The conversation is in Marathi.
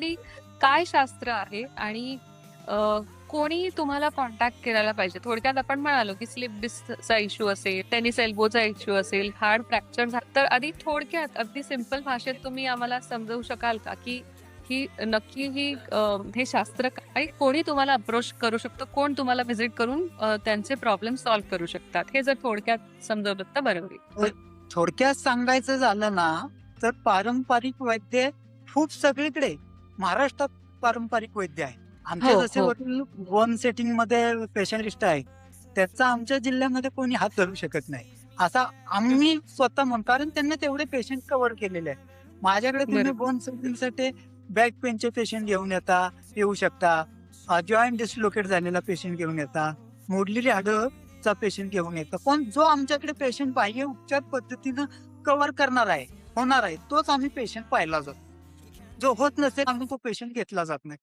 एक्झॅक्टली काय शास्त्र आहे आणि अ, कोणी तुम्हाला कॉन्टॅक्ट करायला पाहिजे? थोडक्यात आपण म्हणालो, की स्लिप डिस्कचा इश्यू असेल, टेनिस एल्बोचा इश्यू असेल, हार्ड फ्रॅक्चर झालं, तर आधी थोडक्यात अगदी सिंपल भाषेत तुम्ही आम्हाला समजावू शकाल का, की ही नक्की हे शास्त्र काय? कोणी तुम्हाला अप्रोच करू शकतो? कोण तुम्हाला व्हिजिट करून त्यांचे प्रॉब्लेम सॉल्व्ह करू शकतात? हे जर थोडक्यात समजावलं तर बरं होईल. तर थोडक्यात सांगायचं झालं ना, तर पारंपरिक वैद्य खूप सगळीकडे महाराष्ट्रात पारंपरिक वैद्य आहे. आमचे हो, जसे हो. वडील वन सेटिंग मध्ये पेशंट लिस्ट आहे, त्याचा आमच्या जिल्ह्यामध्ये कोणी हात धरू शकत नाही. असा आम्ही स्वतः म्हणतो, कारण त्यांनी तेवढे पेशंट कव्हर केलेले आहेत. माझ्याकडे तुम्ही बरोबर. वन सेटिंगसाठी बॅक पेनचे पेशंट घेऊन येऊ शकता. जॉईंट डिस्लोकेट झालेला पेशंट घेऊन येता. मोडलेली हाडं चा पेशंट घेऊन येतो. पण जो आमच्याकडे पेशंट बाह्य उपचार पद्धतीनं कव्हर करणार आहे, होणार आहे, तोच आम्ही पेशंट पाहिला जातो. जो होत नसेल आम्ही तो पेशंट घेतला जात नाही.